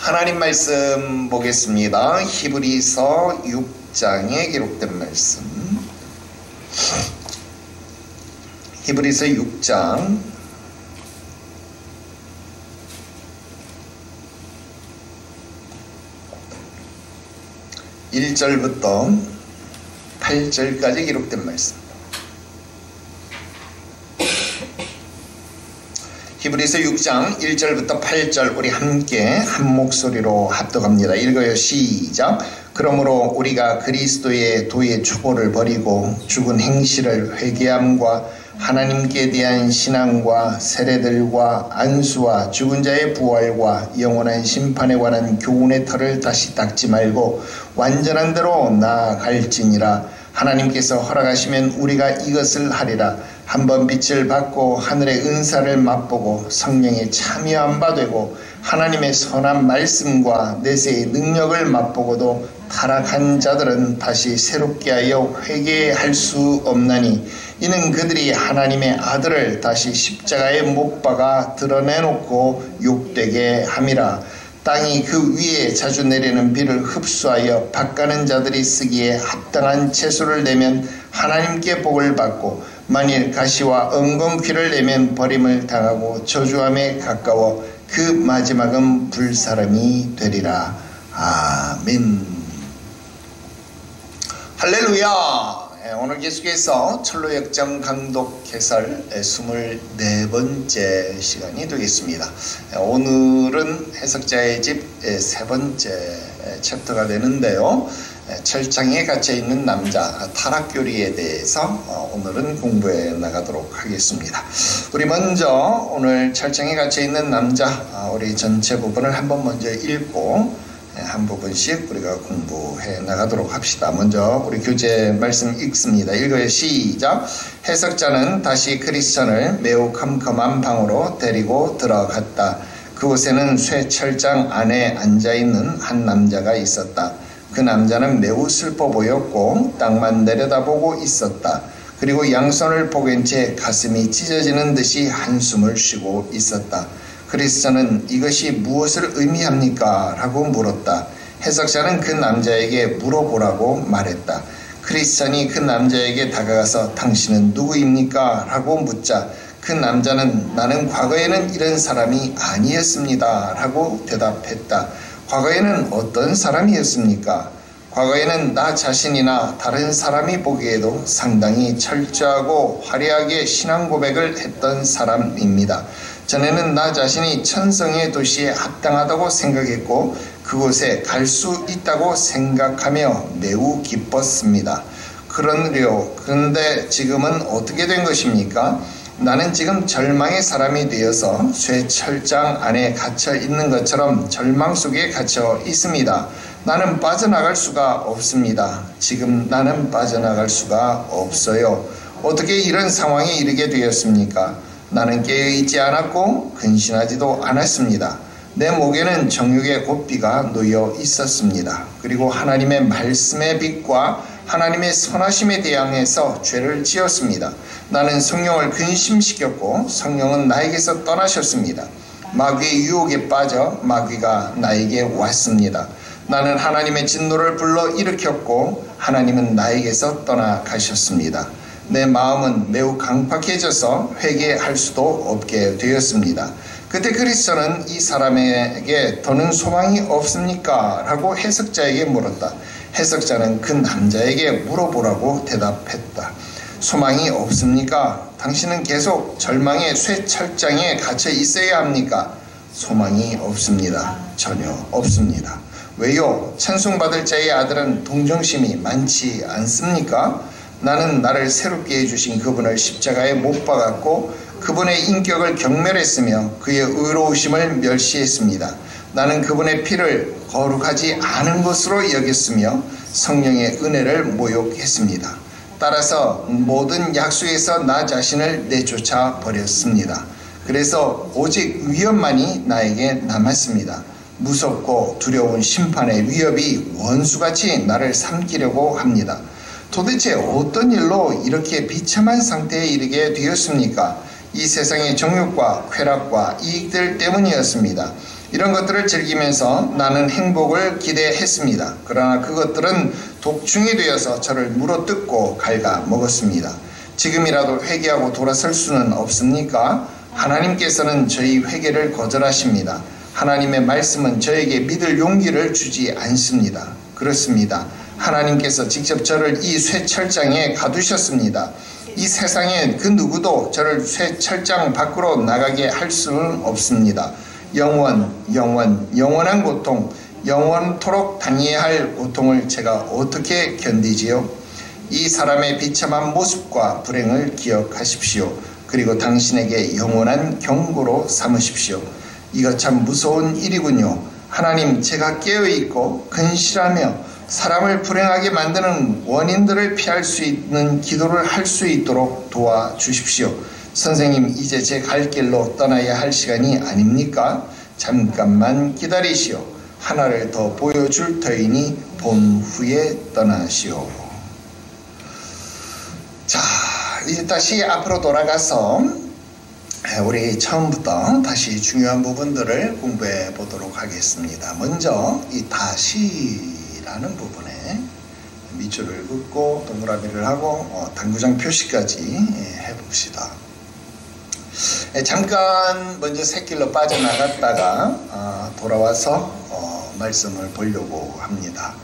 하나님 말씀 보겠습니다. 히브리서 6장에 기록된 말씀. 히브리서 6장 1절부터 8절까지 기록된 말씀. 히브리서 6장 1절부터 8절 우리 함께 한 목소리로 합독합니다. 읽어요. 시작. 그러므로 우리가 그리스도의 도의 추고를 버리고 죽은 행실을 회개함과 하나님께 대한 신앙과 세례들과 안수와 죽은 자의 부활과 영원한 심판에 관한 교훈의 털을 다시 닦지 말고 완전한 대로 나아갈지니라. 하나님께서 허락하시면 우리가 이것을 하리라. 한번 빛을 받고 하늘의 은사를 맛보고 성령에 참여한 바 되고 하나님의 선한 말씀과 내세의 능력을 맛보고도 타락한 자들은 다시 새롭게 하여 회개할 수 없나니 이는 그들이 하나님의 아들을 다시 십자가에 못 박아 드러내놓고 욕되게 함이라. 땅이 그 위에 자주 내리는 비를 흡수하여 밭가는 자들이 쓰기에 합당한 채소를 내면 하나님께 복을 받고 만일 가시와 엉겅퀴를 내면 버림을 당하고 저주함에 가까워 그 마지막은 불사름이 되리라. 아멘. 할렐루야. 오늘 계속해서 철로역정 강독 해설 24번째 시간이 되겠습니다. 오늘은 해석자의 집 세 번째 챕터가 되는데요. 철장에 갇혀있는 남자 타락교리에 대해서 오늘은 공부해 나가도록 하겠습니다. 우리 먼저 오늘 철장에 갇혀있는 남자 우리 전체 부분을 한번 먼저 읽고 한 부분씩 우리가 공부해 나가도록 합시다. 먼저 우리 교재 말씀 읽습니다. 읽어요. 시작. 해석자는 다시 크리스천을 매우 컴컴한 방으로 데리고 들어갔다. 그곳에는 쇠철장 안에 앉아있는 한 남자가 있었다. 그 남자는 매우 슬퍼 보였고 땅만 내려다보고 있었다. 그리고 양손을 포갠 채 가슴이 찢어지는 듯이 한숨을 쉬고 있었다. 크리스천은 이것이 무엇을 의미합니까? 라고 물었다. 해석자는 그 남자에게 물어보라고 말했다. 크리스천이 그 남자에게 다가가서 당신은 누구입니까? 라고 묻자 그 남자는 나는 과거에는 이런 사람이 아니었습니다. 라고 대답했다. 과거에는 어떤 사람이었습니까? 과거에는 나 자신이나 다른 사람이 보기에도 상당히 철저하고 화려하게 신앙 고백을 했던 사람입니다. 전에는 나 자신이 천성의 도시에 합당하다고 생각했고 그곳에 갈 수 있다고 생각하며 매우 기뻤습니다. 그런데 지금은 어떻게 된 것입니까? 나는 지금 절망의 사람이 되어서 쇠철장 안에 갇혀 있는 것처럼 절망 속에 갇혀 있습니다. 나는 빠져나갈 수가 없습니다. 지금 나는 빠져나갈 수가 없어요. 어떻게 이런 상황에 이르게 되었습니까? 나는 깨어있지 않았고 근신하지도 않았습니다. 내 목에는 정욕의 고삐가 놓여 있었습니다. 그리고 하나님의 말씀의 빛과 하나님의 선하심에 대항해서 죄를 지었습니다. 나는 성령을 근심시켰고 성령은 나에게서 떠나셨습니다. 마귀의 유혹에 빠져 마귀가 나에게 왔습니다. 나는 하나님의 진노를 불러 일으켰고 하나님은 나에게서 떠나가셨습니다. 내 마음은 매우 강팍해져서 회개할 수도 없게 되었습니다. 그때 크리스천은 이 사람에게 더는 소망이 없습니까? 라고 해석자에게 물었다. 해석자는 그 남자에게 물어보라고 대답했다. 소망이 없습니까? 당신은 계속 절망의 쇠철장에 갇혀 있어야 합니까? 소망이 없습니다. 전혀 없습니다. 왜요? 찬송받을 자의 아들은 동정심이 많지 않습니까? 나는 나를 새롭게 해주신 그분을 십자가에 못 박았고 그분의 인격을 경멸했으며 그의 의로우심을 멸시했습니다. 나는 그분의 피를 거룩하지 않은 것으로 여겼으며 성령의 은혜를 모욕했습니다. 따라서 모든 약속에서 나 자신을 내쫓아 버렸습니다. 그래서 오직 위협만이 나에게 남았습니다. 무섭고 두려운 심판의 위협이 원수같이 나를 삼키려고 합니다. 도대체 어떤 일로 이렇게 비참한 상태에 이르게 되었습니까? 이 세상의 정욕과 쾌락과 이익들 때문이었습니다. 이런 것들을 즐기면서 나는 행복을 기대했습니다. 그러나 그것들은 독충이 되어서 저를 물어뜯고 갉아먹었습니다. 지금이라도 회개하고 돌아설 수는 없습니까? 하나님께서는 저희 회개를 거절하십니다. 하나님의 말씀은 저에게 믿을 용기를 주지 않습니다. 그렇습니다. 하나님께서 직접 저를 이 쇠철장에 가두셨습니다. 이 세상에 그 누구도 저를 쇠철장 밖으로 나가게 할 수는 없습니다. 영원한 고통, 영원토록 다녀야 할 고통을 제가 어떻게 견디지요? 이 사람의 비참한 모습과 불행을 기억하십시오. 그리고 당신에게 영원한 경고로 삼으십시오. 이거 참 무서운 일이군요. 하나님, 제가 깨어있고 근실하며 사람을 불행하게 만드는 원인들을 피할 수 있는 기도를 할 수 있도록 도와주십시오. 선생님, 이제 제 갈 길로 떠나야 할 시간이 아닙니까? 잠깐만 기다리시오. 하나를 더 보여줄 터이니 본 후에 떠나시오. 자, 이제 다시 앞으로 돌아가서 우리 처음부터 다시 중요한 부분들을 공부해 보도록 하겠습니다. 먼저 이 다시라는 부분에 밑줄을 긋고 동그라미를 하고 당구장 표시까지 해봅시다. 잠깐 먼저 샛길로 빠져나갔다가 돌아와서 말씀을 보려고 합니다.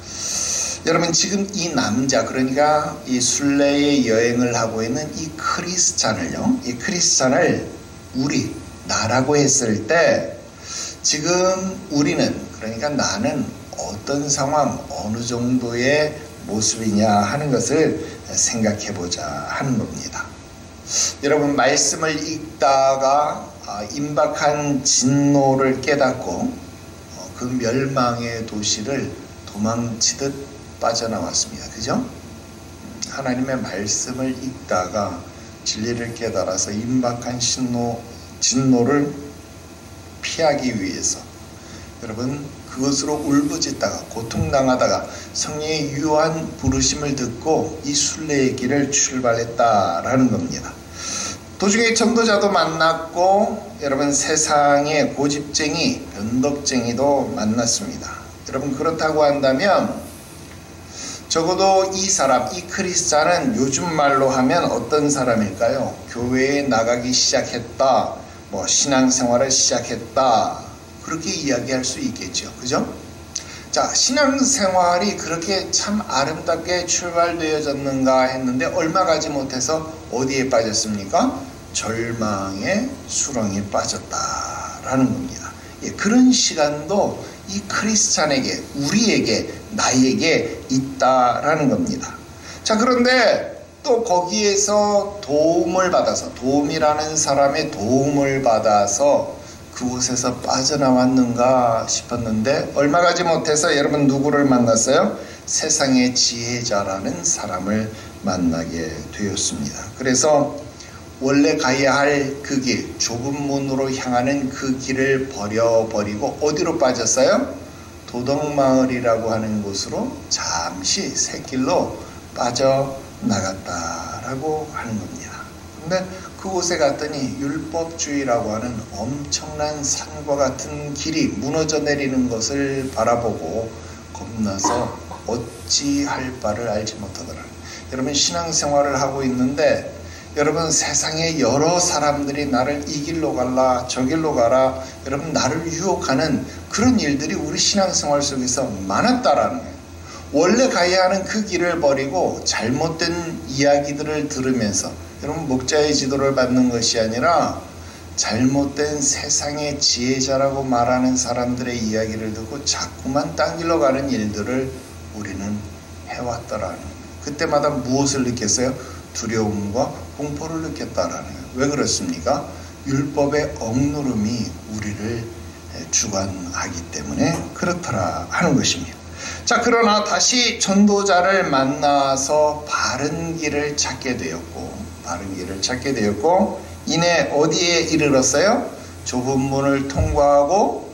여러분, 지금 이 남자, 그러니까 이 순례의 여행을 하고 있는 이 크리스찬을요, 이 크리스찬을 나라고 했을 때 지금 우리는, 그러니까 나는 어떤 상황, 어느 정도의 모습이냐 하는 것을 생각해 보자 하는 겁니다. 여러분, 말씀을 읽다가 임박한 진노를 깨닫고 그 멸망의 도시를 도망치듯 빠져나왔습니다. 그죠? 하나님의 말씀을 읽다가 진리를 깨달아서 임박한 진노를 피하기 위해서 여러분, 그것으로 울부짖다가 고통당하다가 성령의 유한 부르심을 듣고 이 순례의 길을 출발했다라는 겁니다. 도중에 전도자도 만났고 여러분, 세상의 고집쟁이, 변덕쟁이도 만났습니다. 여러분, 그렇다고 한다면 적어도 이 사람, 이 크리스찬은 요즘 말로 하면 어떤 사람일까요? 교회에 나가기 시작했다, 신앙생활을 시작했다, 그렇게 이야기할 수 있겠죠. 그죠? 자, 신앙생활이 그렇게 참 아름답게 출발되어졌는가 했는데 얼마 가지 못해서 어디에 빠졌습니까? 절망의 수렁에 빠졌다라는 겁니다. 그런 시간도 이 크리스찬에게, 우리에게, 나에게 있다라는 겁니다. 자, 그런데 또 거기에서 도움을 받아서, 도움이라는 사람의 도움을 받아서 그곳에서 빠져나왔는가 싶었는데 얼마 가지 못해서 여러분 누구를 만났어요? 세상의 지혜자라는 사람을 만나게 되었습니다. 그래서 원래 가야 할 그 길, 좁은 문으로 향하는 그 길을 버려버리고 어디로 빠졌어요? 도덕마을이라고 하는 곳으로 잠시 샛길로 빠져나갔다라고 하는 겁니다. 근데 그곳에 갔더니 율법주의라고 하는 엄청난 산과 같은 길이 무너져 내리는 것을 바라보고 겁나서 어찌할 바를 알지 못하더라. 여러분, 신앙생활을 하고 있는데 여러분, 세상에 여러 사람들이 나를 이 길로 가라, 저 길로 가라, 여러분, 나를 유혹하는 그런 일들이 우리 신앙생활 속에서 많았다라는 거예요. 원래 가야 하는 그 길을 버리고 잘못된 이야기들을 들으면서, 여러분, 목자의 지도를 받는 것이 아니라 잘못된 세상의 지혜자라고 말하는 사람들의 이야기를 듣고 자꾸만 딴 길로 가는 일들을 우리는 해왔더라는 거예요. 그때마다 무엇을 느꼈어요? 두려움과 공포를 느꼈다라는 거예요. 왜 그렇습니까? 율법의 억누름이 우리를 주관하기 때문에 그렇더라 하는 것입니다. 자, 그러나 다시 전도자를 만나서 바른 길을 찾게 되었고 이내 어디에 이르렀어요? 좁은 문을 통과하고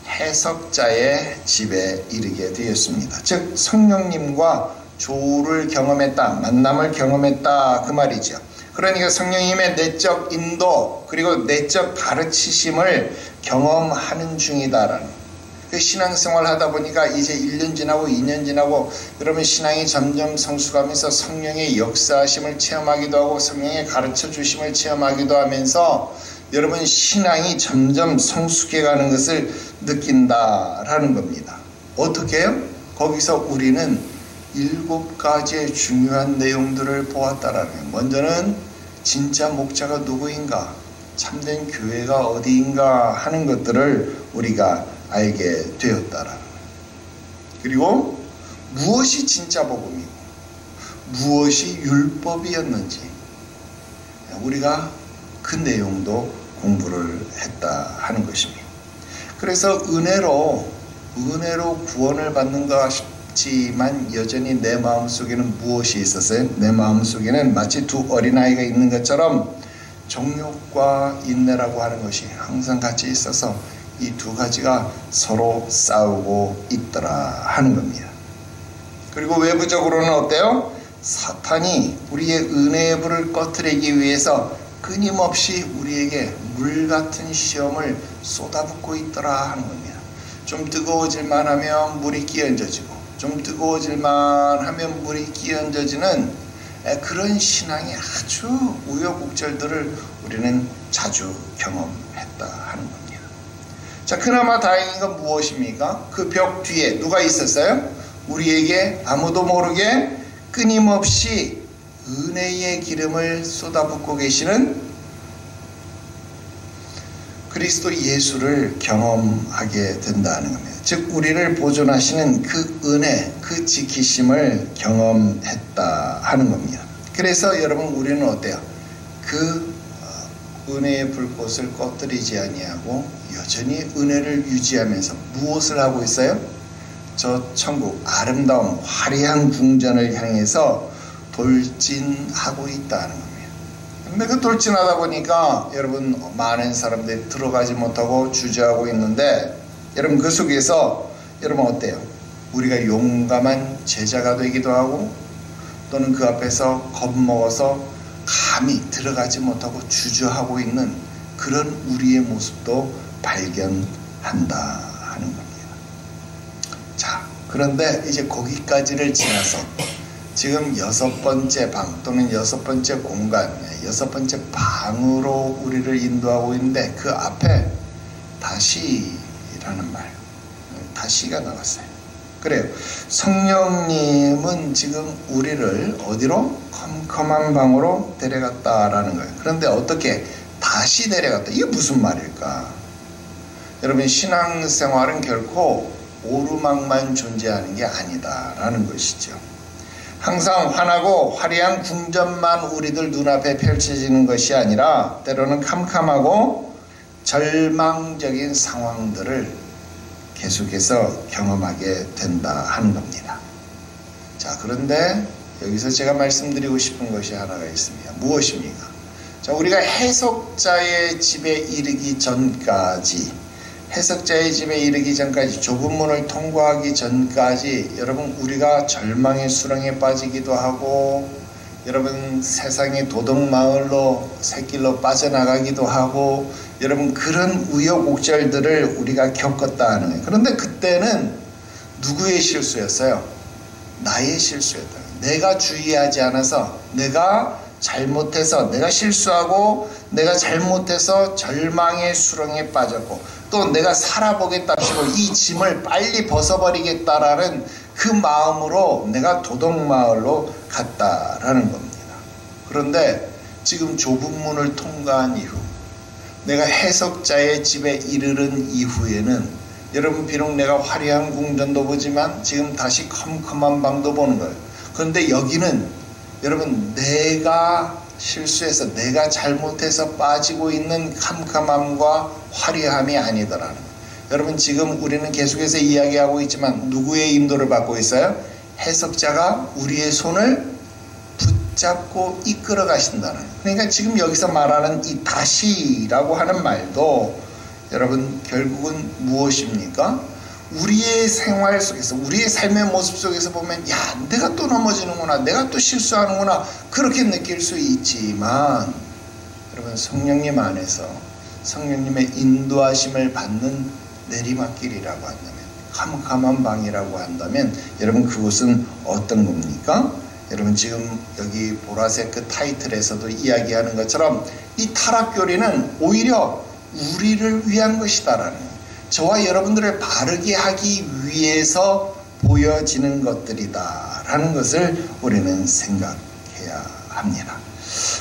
해석자의 집에 이르게 되었습니다. 즉, 성령님과 조우를 경험했다, 만남을 경험했다, 그 말이죠. 그러니까 성령님의 내적 인도 그리고 내적 가르치심을 경험하는 중이다라는. 그 신앙생활 하다 보니까 이제 1년 지나고 2년 지나고 여러분 신앙이 점점 성숙하면서 성령의 역사하심을 체험하기도 하고 성령의 가르쳐 주심을 체험하기도 하면서 여러분 신앙이 점점 성숙해가는 것을 느낀다라는 겁니다. 어떻게 해요? 거기서 우리는 7가지의 중요한 내용들을 보았다라는 거예요. 먼저는 진짜 목자가 누구인가, 참된 교회가 어디인가 하는 것들을 우리가 알게 되었다라는 거예요. 그리고 무엇이 진짜 복음이고 무엇이 율법이었는지 우리가 그 내용도 공부를 했다 하는 것입니다. 그래서 은혜로 구원을 받는 것 싶지만 여전히 내 마음속에는 무엇이 있었어요? 내 마음속에는 마치 두 어린아이가 있는 것처럼 정욕과 인내라고 하는 것이 항상 같이 있어서 이 두 가지가 서로 싸우고 있더라 하는 겁니다. 그리고 외부적으로는 어때요? 사탄이 우리의 은혜의 불을 꺼트리기 위해서 끊임없이 우리에게 물같은 시험을 쏟아붓고 있더라 하는 겁니다. 좀 뜨거워질만 하면 물이 끼얹어지고 좀 뜨거워질만 하면 물이 끼얹어지는 그런 신앙의 아주 우여곡절들을 우리는 자주 경험했다 하는 겁니다. 자, 그나마 다행인 건 무엇입니까? 그 벽 뒤에 누가 있었어요? 우리에게 아무도 모르게 끊임없이 은혜의 기름을 쏟아붓고 계시는 그리스도 예수를 경험하게 된다는 겁니다. 즉 우리를 보존하시는 그 은혜, 그 지키심을 경험했다 하는 겁니다. 그래서 여러분 우리는 어때요? 그 은혜의 불꽃을 꺼뜨리지 아니하고 여전히 은혜를 유지하면서 무엇을 하고 있어요? 저 천국 아름다운 화려한 궁전을 향해서 돌진하고 있다는 겁니다. 근데 그 돌진하다 보니까 여러분 많은 사람들이 들어가지 못하고 주저하고 있는데 여러분 그 속에서 여러분 어때요? 우리가 용감한 제자가 되기도 하고 또는 그 앞에서 겁먹어서 감히 들어가지 못하고 주저하고 있는 그런 우리의 모습도 발견한다 하는 겁니다. 자, 그런데 이제 거기까지를 지나서 지금 6번째 방 또는 6번째 공간, 6번째 방으로 우리를 인도하고 있는데 그 앞에 다시라는 말, 다시가 나왔어요. 그래요. 성령님은 지금 우리를 어디로? 컴컴한 방으로 데려갔다라는 거예요. 그런데 어떻게 다시 데려갔다? 이게 무슨 말일까? 여러분 신앙생활은 결코 오르막만 존재하는 게 아니다라는 것이죠. 항상 환하고 화려한 궁전만 우리들 눈앞에 펼쳐지는 것이 아니라 때로는 캄캄하고 절망적인 상황들을 계속해서 경험하게 된다 하는 겁니다. 자, 그런데 여기서 제가 말씀드리고 싶은 것이 하나가 있습니다. 무엇입니까? 자, 우리가 해석자의 집에 이르기 전까지 좁은 문을 통과하기 전까지 여러분 우리가 절망의 수렁에 빠지기도 하고 여러분 세상의 도덕마을로 새길로 빠져나가기도 하고 여러분 그런 우여곡절들을 우리가 겪었다 하는 거예요. 그런데 그때는 누구의 실수였어요? 나의 실수였다. 내가 주의하지 않아서 내가 잘못해서 내가 실수하고 내가 잘못해서 절망의 수렁에 빠졌고 또 내가 살아보겠답시고 이 짐을 빨리 벗어버리겠다라는 그 마음으로 내가 도덕마을로 갔다라는 겁니다. 그런데 지금 좁은 문을 통과한 이후 내가 해석자의 집에 이르른 이후에는 여러분 비록 내가 화려한 궁전도 보지만 지금 다시 컴컴한 방도 보는 거예요. 그런데 여기는 여러분 내가 실수해서 내가 잘못해서 빠지고 있는 캄캄함과 화려함이 아니더라는 거예요. 여러분 지금 우리는 계속해서 이야기하고 있지만 누구의 인도를 받고 있어요? 해석자가 우리의 손을 붙잡고 이끌어 가신다는 거예요. 그러니까 지금 여기서 말하는 이 다시라고 하는 말도 여러분 결국은 무엇입니까? 우리의 생활 속에서, 우리의 삶의 모습 속에서 보면 야, 내가 또 넘어지는구나, 내가 또 실수하는구나, 그렇게 느낄 수 있지만 여러분, 성령님 안에서 성령님의 인도하심을 받는 내리막길이라고 한다면, 캄캄한 방이라고 한다면, 여러분 그것은 어떤 겁니까? 여러분 지금 여기 보라색 그 타이틀에서도 이야기하는 것처럼 이 타락교리는 오히려 우리를 위한 것이다라는 거예요. 저와 여러분들을 바르게 하기 위해서 보여지는 것들이다 라는 것을 우리는 생각해야 합니다.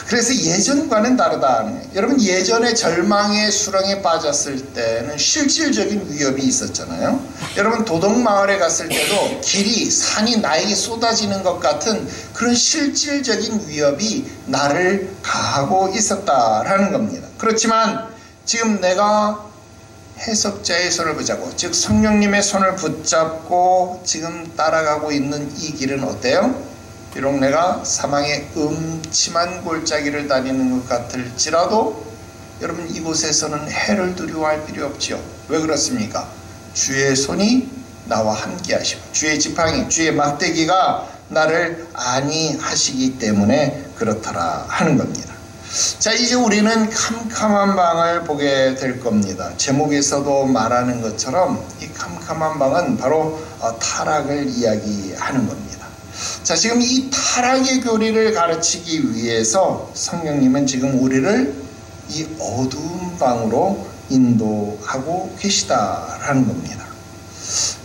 그래서 예전과는 다르다는 거예요. 여러분 예전에 절망의 수렁에 빠졌을 때는 실질적인 위협이 있었잖아요. 여러분 도덕마을에 갔을 때도 길이, 산이 나에게 쏟아지는 것 같은 그런 실질적인 위협이 나를 가하고 있었다라는 겁니다. 그렇지만 지금 내가 해석자의 손을 붙잡고, 즉 성령님의 손을 붙잡고 지금 따라가고 있는 이 길은 어때요? 비록 내가 사망의 음침한 골짜기를 다니는 것 같을지라도 여러분 이곳에서는 해를 두려워할 필요 없지요. 왜 그렇습니까? 주의 손이 나와 함께 하시고 주의 지팡이, 주의 막대기가 나를 안위하시기 때문에 그렇더라 하는 겁니다. 자, 이제 우리는 캄캄한 방을 보게 될 겁니다. 제목에서도 말하는 것처럼 이 캄캄한 방은 바로 타락을 이야기하는 겁니다. 자, 지금 이 타락의 교리를 가르치기 위해서 성령님은 지금 우리를 이 어두운 방으로 인도하고 계시다라는 겁니다.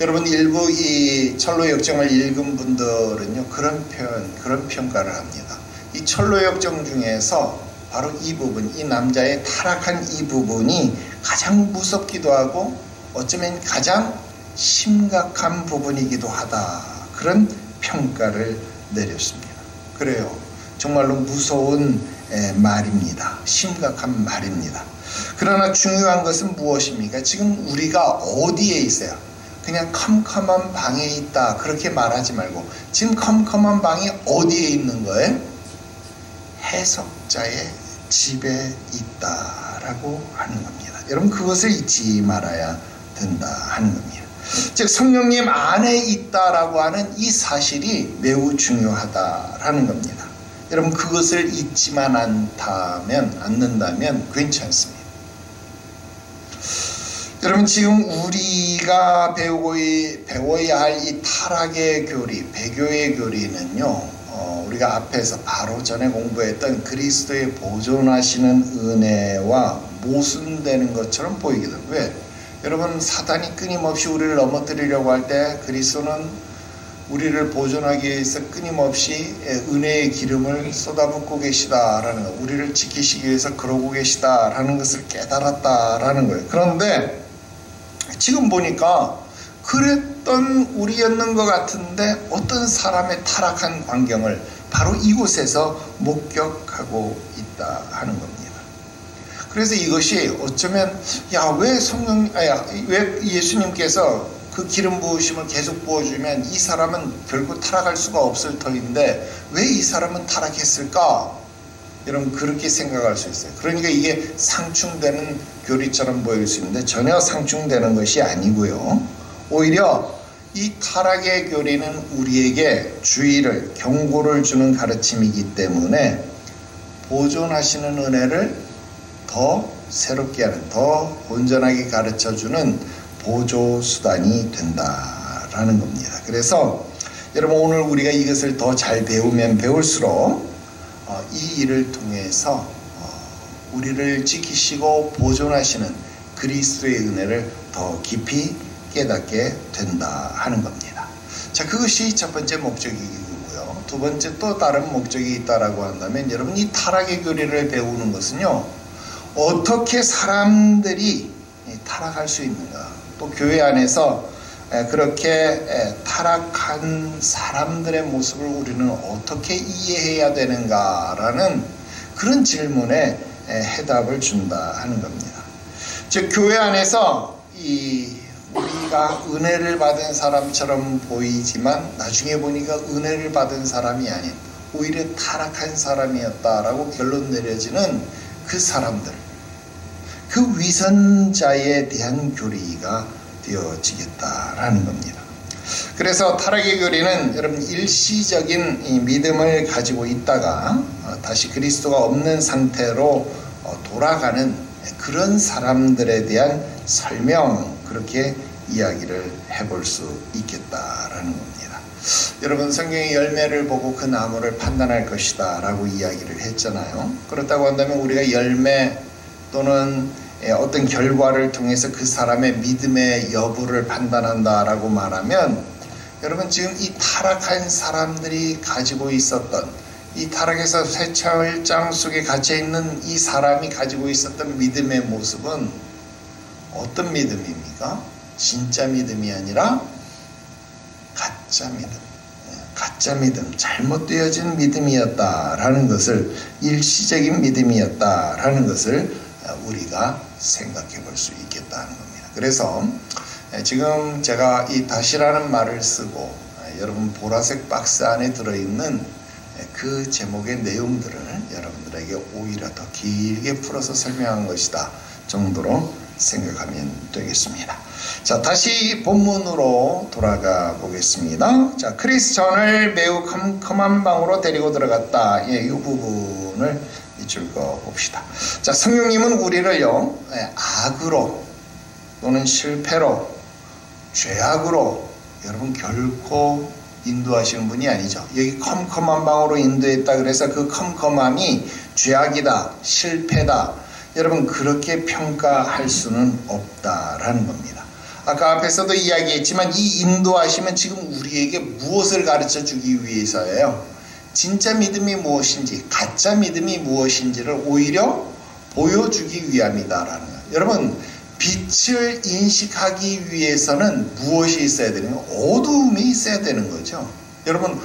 여러분 일부 이 철로역정을 읽은 분들은요 그런 평가를 합니다. 이 철로역정 중에서 바로 이 부분, 이 남자의 타락한 이 부분이 가장 무섭기도 하고 어쩌면 가장 심각한 부분이기도 하다, 그런 평가를 내렸습니다. 그래요, 정말로 무서운 말입니다. 심각한 말입니다. 그러나 중요한 것은 무엇입니까? 지금 우리가 어디에 있어요? 그냥 컴컴한 방에 있다 그렇게 말하지 말고 지금 컴컴한 방이 어디에 있는 거예요? 해석자의 집에 있다라고 하는 겁니다. 여러분 그것을 잊지 말아야 된다 하는 겁니다. 즉 성령님 안에 있다라고 하는 이 사실이 매우 중요하다라는 겁니다. 여러분 그것을 잊지만 않는다면 괜찮습니다. 여러분 지금 우리가 배워야 할 이 타락의 교리, 배교의 교리는요, 우리가 앞에서 바로 전에 공부했던 그리스도의 보존하시는 은혜와 모순되는 것처럼 보이기도 해요. 왜? 여러분 사단이 끊임없이 우리를 넘어뜨리려고 할 때 그리스도는 우리를 보존하기 위해서 끊임없이 은혜의 기름을 쏟아붓고 계시다라는 거, 우리를 지키시기 위해서 그러고 계시다라는 것을 깨달았다라는 거예요. 그런데 지금 보니까 그랬던 우리였는 것 같은데 어떤 사람의 타락한 광경을 바로 이곳에서 목격하고 있다 하는 겁니다. 그래서 이것이 어쩌면 왜 예수님께서 그 기름 부으심을 계속 부어주면 이 사람은 결국 타락할 수가 없을 터인데 왜 이 사람은 타락했을까? 여러분 그렇게 생각할 수 있어요. 그러니까 이게 상충되는 교리처럼 보일 수 있는데 전혀 상충되는 것이 아니고요. 오히려 이 타락의 교리는 우리에게 주의를, 경고를 주는 가르침이기 때문에 보존하시는 은혜를 더 새롭게 하는, 더 온전하게 가르쳐주는 보조수단이 된다라는 겁니다. 그래서 여러분 오늘 우리가 이것을 더 잘 배우면 배울수록 이 일을 통해서 우리를 지키시고 보존하시는 그리스도의 은혜를 더 깊이 깨닫게 된다 하는 겁니다. 자, 그것이 첫 번째 목적이고요. 두 번째 또 다른 목적이 있다라고 한다면 여러분 이 타락의 교리를 배우는 것은요, 어떻게 사람들이 타락할 수 있는가, 또 교회 안에서 그렇게 타락한 사람들의 모습을 우리는 어떻게 이해해야 되는가라는 그런 질문에 해답을 준다 하는 겁니다. 즉 교회 안에서 우리가 은혜를 받은 사람처럼 보이지만 나중에 보니까 은혜를 받은 사람이 아닌 오히려 타락한 사람이었다라고 결론 내려지는 그 사람들, 그 위선자에 대한 교리가 되어지겠다라는 겁니다. 그래서 타락의 교리는 여러분 일시적인 이 믿음을 가지고 있다가 다시 그리스도가 없는 상태로 돌아가는 그런 사람들에 대한 설명, 그렇게 이야기를 해볼 수 있겠다라는 겁니다. 여러분 성경의 열매를 보고 그 나무를 판단할 것이다 라고 이야기를 했잖아요. 그렇다고 한다면 우리가 열매 또는 어떤 결과를 통해서 그 사람의 믿음의 여부를 판단한다 라고 말하면, 여러분 지금 이 타락한 사람들이 가지고 있었던, 이 타락에서 쇠철장 속에 갇혀있는 이 사람이 가지고 있었던 믿음의 모습은 어떤 믿음입니까? 진짜 믿음이 아니라 가짜 믿음, 가짜 믿음, 잘못되어진 믿음이었다라는 것을, 일시적인 믿음이었다라는 것을 우리가 생각해 볼 수 있겠다는 겁니다. 그래서 지금 제가 이 다시라는 말을 쓰고 여러분 보라색 박스 안에 들어있는 그 제목의 내용들을 여러분들에게 오히려 더 길게 풀어서 설명한 것이다 정도로 생각하면 되겠습니다. 자, 다시 본문으로 돌아가 보겠습니다. 자, 크리스천을 매우 컴컴한 방으로 데리고 들어갔다. 이 부분을 읽어 봅시다. 자, 성령님은 우리를요, 악으로 또는 실패로, 죄악으로 여러분 결코 인도하시는 분이 아니죠. 여기 컴컴한 방으로 인도했다 그래서 그 컴컴함이 죄악이다, 실패다, 여러분 그렇게 평가할 수는 없다라는 겁니다. 아까 앞에서도 이야기했지만 이 인도하심은 지금 우리에게 무엇을 가르쳐 주기 위해서예요? 진짜 믿음이 무엇인지, 가짜 믿음이 무엇인지를 오히려 보여주기 위함이다라는 거예요. 여러분 빛을 인식하기 위해서는 무엇이 있어야 되는 거예요? 어두움이 있어야 되는 거죠. 여러분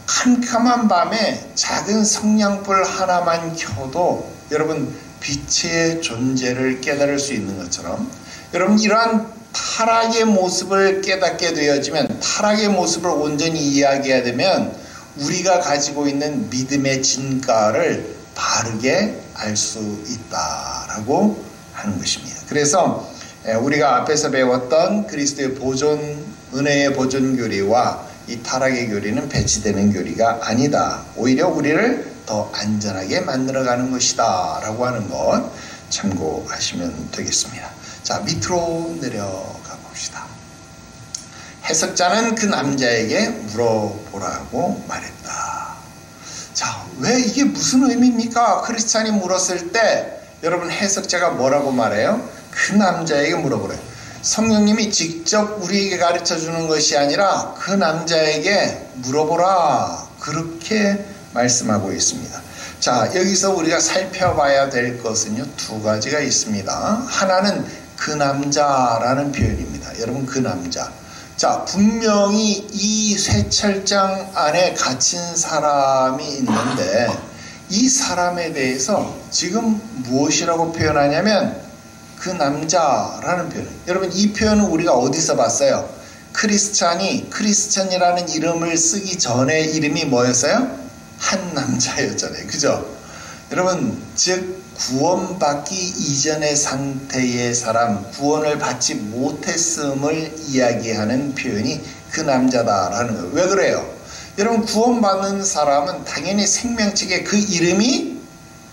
캄캄한 밤에 작은 성냥불 하나만 켜도 여러분 빛의 존재를 깨달을 수 있는 것처럼, 여러분 이러한 타락의 모습을 깨닫게 되어지면, 타락의 모습을 온전히 이해하게 되면 우리가 가지고 있는 믿음의 진가를 바르게 알 수 있다라고 하는 것입니다. 그래서 우리가 앞에서 배웠던 그리스도의 보존, 은혜의 보존 교리와 이 타락의 교리는 배치되는 교리가 아니다. 오히려 우리를 더 안전하게 만들어가는 것이다 라고 하는 것 참고하시면 되겠습니다. 자, 밑으로 내려가 봅시다. 해석자는 그 남자에게 물어보라고 말했다. 자, 왜 이게 무슨 의미입니까? 크리스찬이 물었을 때 여러분 해석자가 뭐라고 말해요? 그 남자에게 물어보래요. 성령님이 직접 우리에게 가르쳐 주는 것이 아니라 그 남자에게 물어보라, 그렇게 말씀하고 있습니다. 자, 여기서 우리가 살펴봐야 될 것은요, 두 가지가 있습니다. 하나는 그 남자라는 표현입니다. 여러분 그 남자. 자, 분명히 이 쇠철장 안에 갇힌 사람이 있는데 이 사람에 대해서 지금 무엇이라고 표현하냐면 그 남자라는 표현. 여러분 이 표현은 우리가 어디서 봤어요? 크리스찬이 크리스찬이라는 이름을 쓰기 전에 이름이 뭐였어요? 한 남자였잖아요. 그죠? 여러분 즉 구원받기 이전의 상태의 사람, 구원을 받지 못했음을 이야기하는 표현이 그 남자다라는 거예요. 왜 그래요? 여러분 구원받는 사람은 당연히 생명책에 그 이름이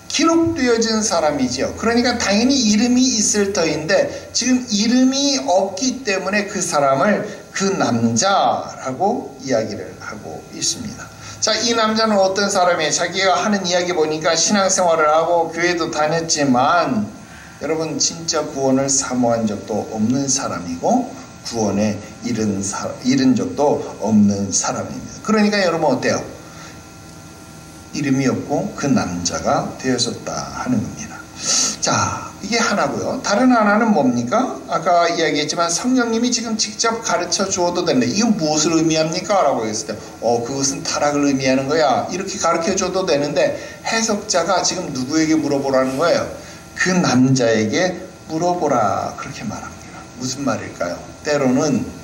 기록되어진 사람이죠. 그러니까 당연히 이름이 있을 터인데 지금 이름이 없기 때문에 그 사람을 그 남자라고 이야기를 하고 있습니다. 자, 이 남자는 어떤 사람이에요? 자기가 하는 이야기 보니까 신앙생활을 하고 교회도 다녔지만 여러분 진짜 구원을 사모한 적도 없는 사람이고 구원에 이른 적도 없는 사람입니다. 그러니까 여러분 어때요? 이름이 없고 그 남자가 되어졌다 하는 겁니다. 자, 이게 하나고요. 다른 하나는 뭡니까? 아까 이야기했지만 성령님이 지금 직접 가르쳐 주어도 되는데 이건 무엇을 의미합니까? 라고 했을 때 그것은 타락을 의미하는 거야. 이렇게 가르쳐 줘도 되는데 해석자가 지금 누구에게 물어보라는 거예요? 그 남자에게 물어보라, 그렇게 말합니다. 무슨 말일까요? 때로는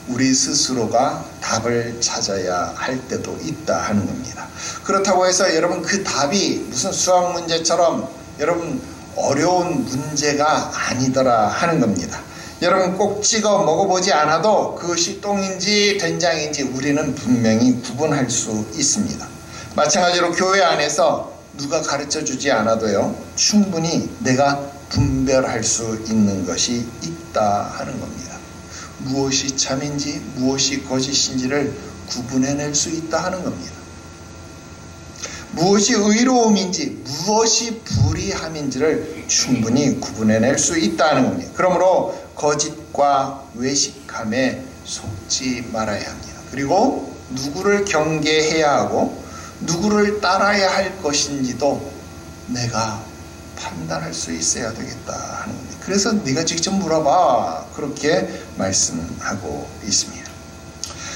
우리 스스로가 답을 찾아야 할 때도 있다 하는 겁니다. 그렇다고 해서 여러분 그 답이 무슨 수학 문제처럼 여러분 어려운 문제가 아니더라 하는 겁니다. 여러분 꼭 찍어 먹어보지 않아도 그것이 똥인지 된장인지 우리는 분명히 구분할 수 있습니다. 마찬가지로 교회 안에서 누가 가르쳐 주지 않아도요, 충분히 내가 분별할 수 있는 것이 있다 하는 겁니다. 무엇이 참인지 무엇이 거짓인지를 구분해낼 수 있다 하는 겁니다. 무엇이 의로움인지 무엇이 불의함인지를 충분히 구분해낼 수 있다는 겁니다. 그러므로 거짓과 외식함에 속지 말아야 합니다. 그리고 누구를 경계해야 하고 누구를 따라야 할 것인지도 내가 판단할 수 있어야 되겠다 하는 겁니다. 그래서 네가 직접 물어봐, 그렇게 말씀하고 있습니다.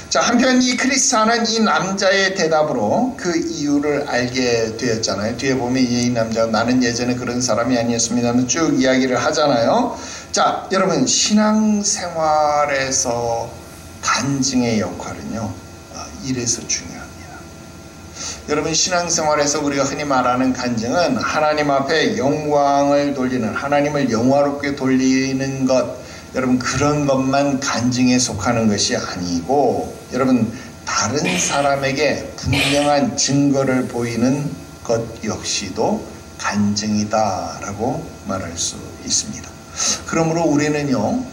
자, 한편 이 크리스찬은 이 남자의 대답으로 그 이유를 알게 되었잖아요. 뒤에 보면 이 남자가 나는 예전에 그런 사람이 아니었습니다는 쭉 이야기를 하잖아요. 자, 여러분 신앙생활에서 간증의 역할은요, 이래서 중요합니다. 여러분 신앙생활에서 우리가 흔히 말하는 간증은 하나님 앞에 영광을 돌리는, 하나님을 영화롭게 돌리는 것, 여러분 그런 것만 간증에 속하는 것이 아니고, 여러분 다른 사람에게 분명한 증거를 보이는 것 역시도 간증이다 라고 말할 수 있습니다. 그러므로 우리는요,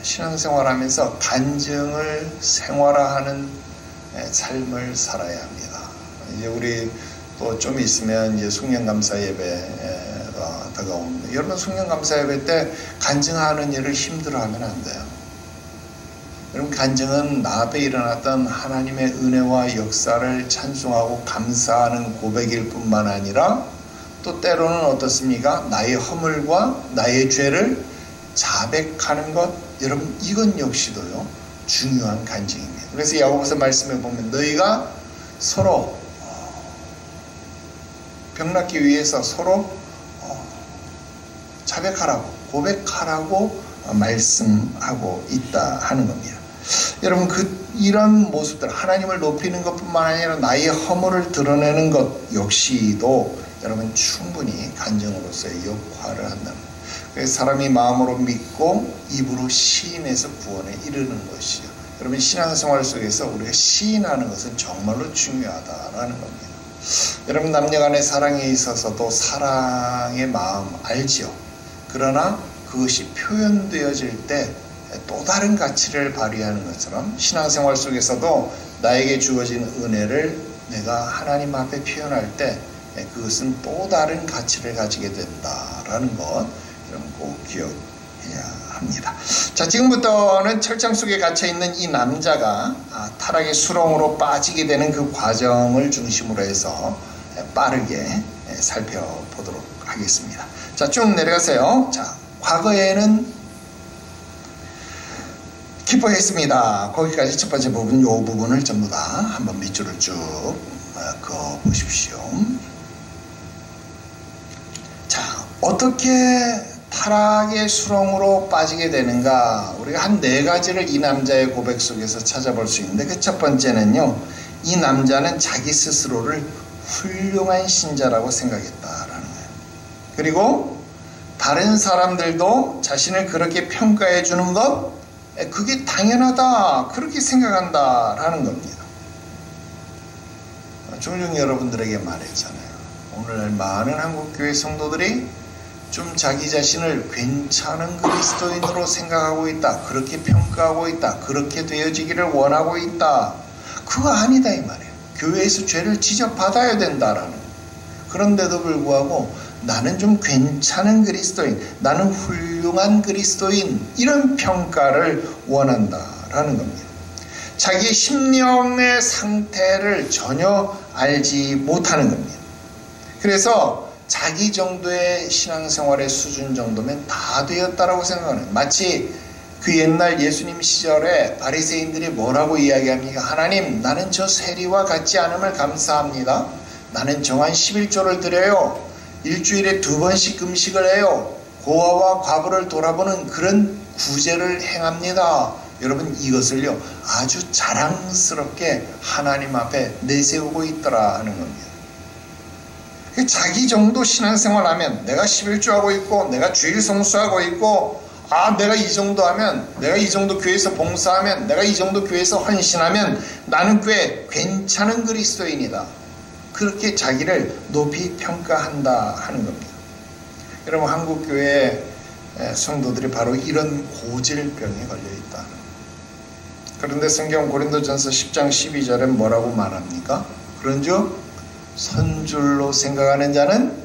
신앙생활하면서 간증을 생활화하는 삶을 살아야 합니다. 이제 우리 또 좀 있으면 이제 숙련감사 예배가 다가옵니다. 여러분 숙련감사 예배 때 간증하는 일을 힘들어하면 안 돼요. 여러분 간증은 나 앞에 일어났던 하나님의 은혜와 역사를 찬송하고 감사하는 고백일 뿐만 아니라 또 때로는 어떻습니까? 나의 허물과 나의 죄를 자백하는 것, 여러분 이건 역시도요 중요한 간증입니다. 그래서 야고보서 말씀에 보면 너희가 서로 병낫기 위해서 서로 자백하라고, 고백하라고 말씀하고 있다 하는 겁니다. 여러분 이런 모습들, 하나님을 높이는 것뿐만 아니라 나의 허물을 드러내는 것 역시도 여러분 충분히 간증으로서의 역할을 한다는 거예요. 그래서 사람이 마음으로 믿고 입으로 시인해서 구원에 이르는 것이요, 여러분 신앙생활 속에서 우리가 시인하는 것은 정말로 중요하다라는 겁니다. 여러분 남녀간의 사랑에 있어서도 사랑의 마음 알지요. 그러나 그것이 표현되어질 때 또 다른 가치를 발휘하는 것처럼 신앙생활 속에서도 나에게 주어진 은혜를 내가 하나님 앞에 표현할 때 그것은 또 다른 가치를 가지게 된다라는 것, 여러분 꼭 기억해야 합니다. 자, 지금부터는 철장 속에 갇혀있는 이 남자가 타락의 수렁으로 빠지게 되는 그 과정을 중심으로 해서 빠르게 살펴보도록 하겠습니다. 자, 쭉 내려가세요. 자, 과거에는 기뻐했습니다. 거기까지 첫 번째 부분, 이 부분을 전부 다 한번 밑줄을 쭉 그어 보십시오. 자, 어떻게 타락의 수렁으로 빠지게 되는가? 우리가 한 4가지를 이 남자의 고백 속에서 찾아볼 수 있는데, 그 첫 번째는요, 이 남자는 자기 스스로를 훌륭한 신자라고 생각했다라는 거예요. 그리고 다른 사람들도 자신을 그렇게 평가해 주는 것, 그게 당연하다, 그렇게 생각한다라는 겁니다. 종종 여러분들에게 말했잖아요. 오늘날 많은 한국교회 성도들이 좀 자기 자신을 괜찮은 그리스도인으로 생각하고 있다, 그렇게 평가하고 있다, 그렇게 되어지기를 원하고 있다. 그거 아니다 이 말이에요. 교회에서 죄를 지적받아야 된다라는. 그런데도 불구하고 나는 좀 괜찮은 그리스도인, 나는 훌륭한 그리스도인, 이런 평가를 원한다라는 겁니다. 자기 심령의 상태를 전혀 알지 못하는 겁니다. 그래서 자기 정도의 신앙생활의 수준 정도면 다 되었다라고 생각하는, 마치 그 옛날 예수님 시절에 바리새인들이 뭐라고 이야기합니까? 하나님, 나는 저 세리와 같지 않음을 감사합니다. 나는 정한 11조를 드려요. 일주일에 2번씩 금식을 해요. 고아와 과부를 돌아보는 그런 구제를 행합니다. 여러분 이것을요 아주 자랑스럽게 하나님 앞에 내세우고 있더라 하는 겁니다. 자기 정도 신앙생활 하면 내가 11조 하고 있고 내가 주일 성수하고 있고 내가 이 정도 하면, 내가 이 정도 교회에서 봉사하면, 내가 이 정도 교회에서 헌신하면 나는 꽤 괜찮은 그리스도인이다. 그렇게 자기를 높이 평가한다 하는 겁니다. 여러분, 한국교회 성도들이 바로 이런 고질병에 걸려있다. 그런데 성경 고린도전서 10장 12절에 뭐라고 말합니까? 그런즉 선줄로 생각하는 자는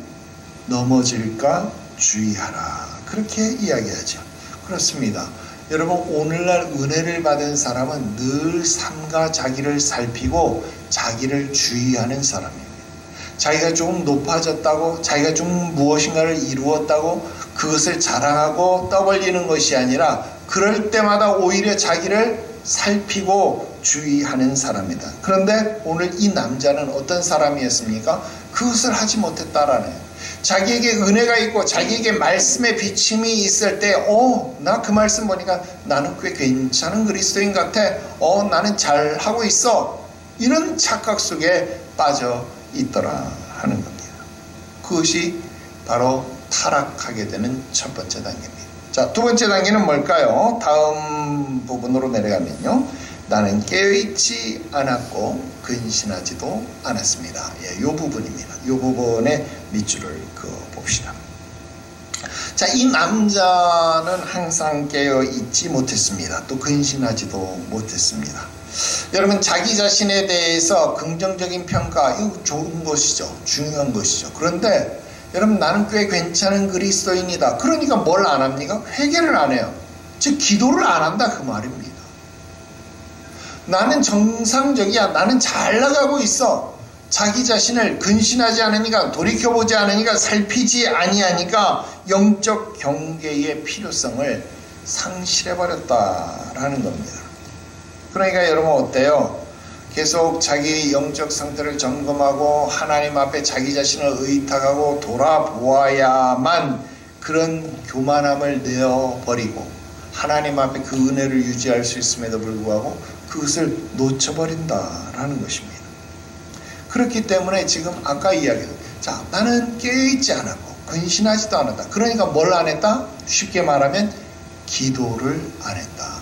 넘어질까 주의하라. 그렇게 이야기하죠. 그렇습니다. 여러분, 오늘날 은혜를 받은 사람은 늘 삼가 자기를 살피고 자기를 주의하는 사람입니다. 자기가 조금 높아졌다고, 자기가 좀 무엇인가를 이루었다고 그것을 자랑하고 떠벌리는 것이 아니라 그럴 때마다 오히려 자기를 살피고 주의하는 사람이다. 그런데 오늘 이 남자는 어떤 사람이었습니까? 그것을 하지 못했다라네요. 자기에게 은혜가 있고 자기에게 말씀의 비침이 있을 때 나 그 말씀 보니까 나는 꽤 괜찮은 그리스도인 같아. 나는 잘하고 있어. 이런 착각 속에 빠져 있더라 하는 겁니다. 그것이 바로 타락하게 되는 첫 번째 단계입니다. 자, 두 번째 단계는 뭘까요? 다음 부분으로 내려가면요. 나는 깨어있지 않았고 근신하지도 않았습니다. 이 부분입니다. 이 부분의 밑줄을 그어봅시다. 자, 이 남자는 항상 깨어있지 못했습니다. 또 근신하지도 못했습니다. 여러분, 자기 자신에 대해서 긍정적인 평가, 이거 좋은 것이죠. 중요한 것이죠. 그런데 여러분, 나는 꽤 괜찮은 그리스도인이다. 그러니까 뭘 안 합니까? 회개를 안 해요. 즉 기도를 안 한다 그 말입니다. 나는 정상적이야. 나는 잘 나가고 있어. 자기 자신을 근신하지 않으니까, 돌이켜보지 않으니까, 살피지 아니하니까 영적 경계의 필요성을 상실해버렸다라는 겁니다. 그러니까 여러분 어때요? 계속 자기 영적 상태를 점검하고 하나님 앞에 자기 자신을 의탁하고 돌아보아야만 그런 교만함을 내어버리고 하나님 앞에 그 은혜를 유지할 수 있음에도 불구하고 그것을 놓쳐버린다라는 것입니다. 그렇기 때문에 지금 아까 이야기했던, 자, 나는 깨어있지 않았고 근신하지도 않았다. 그러니까 뭘 안 했다? 쉽게 말하면 기도를 안 했다.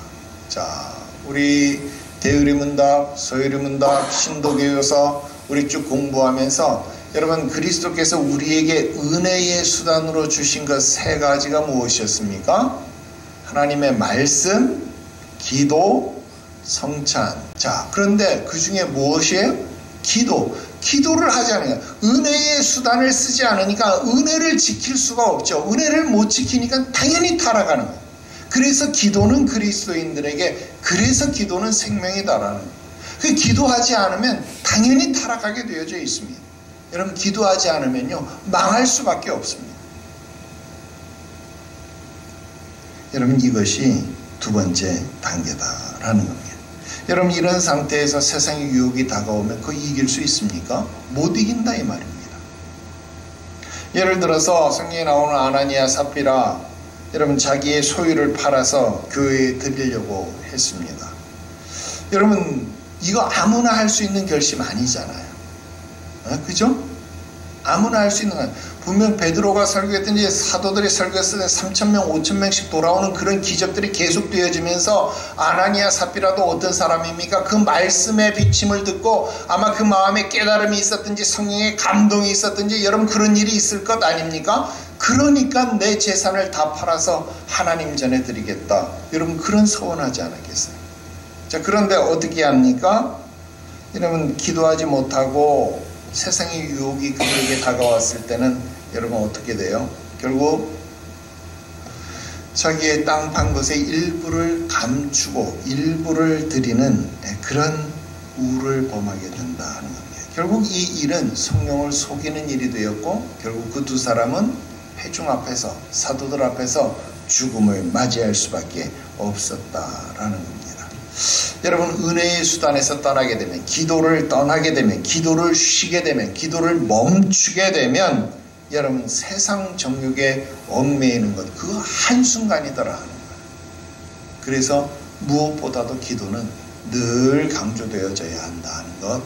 자, 우리 대의문답, 소의문답, 신도교요서 우리 쭉 공부하면서 여러분, 그리스도께서 우리에게 은혜의 수단으로 주신 것 세 가지가 무엇이었습니까? 하나님의 말씀, 기도, 성찬. 자, 그런데 그 중에 무엇이에요? 기도를 하지 않으니까, 은혜의 수단을 쓰지 않으니까 은혜를 지킬 수가 없죠. 은혜를 못 지키니까 당연히 타락하는 거예요. 그래서 기도는 그리스도인들에게, 그래서 기도는 생명이다라는 거예요. 그 기도하지 않으면 당연히 타락하게 되어져 있습니다. 여러분, 기도하지 않으면요 망할 수밖에 없습니다. 여러분, 이것이 두 번째 단계다라는 겁니다. 여러분, 이런 상태에서 세상의 유혹이 다가오면 그거 이길 수 있습니까? 못 이긴다 이 말입니다. 예를 들어서 성경에 나오는 아나니아 삽비라, 여러분 자기의 소유를 팔아서 교회에 드리려고 했습니다. 여러분, 이거 아무나 할 수 있는 결심 아니잖아요. 그죠? 아무나 할 수 있는 거. 분명 베드로가 설교했든지 사도들이 설교했을 때 3,000명, 5,000명씩 돌아오는 그런 기적들이 계속 되어지면서 아나니아 삽비라도 어떤 사람입니까? 그 말씀의 비침을 듣고 아마 그 마음에 깨달음이 있었든지 성령의 감동이 있었든지 여러분 그런 일이 있을 것 아닙니까? 그러니까 내 재산을 다 팔아서 하나님 전에 드리겠다. 여러분 그런 서원하지 않았겠어요? 자, 그런데 어떻게 합니까? 여러분, 기도하지 못하고 세상의 유혹이 그들에게 다가왔을 때는 여러분 어떻게 돼요? 결국 자기의 땅 판 것의 일부를 감추고 일부를 드리는 그런 우를 범하게 된다는 겁니다. 결국 이 일은 성령을 속이는 일이 되었고 결국 그 두 사람은 회중 앞에서, 사도들 앞에서 죽음을 맞이할 수밖에 없었다라는 겁니다. 여러분, 은혜의 수단에서 떠나게 되면, 기도를 떠나게 되면, 기도를 쉬게 되면, 기도를 멈추게 되면 여러분 세상 정욕에 얽매이는 것, 그 한순간이더라 하는 거예요. 그래서 무엇보다도 기도는 늘 강조되어져야 한다는 것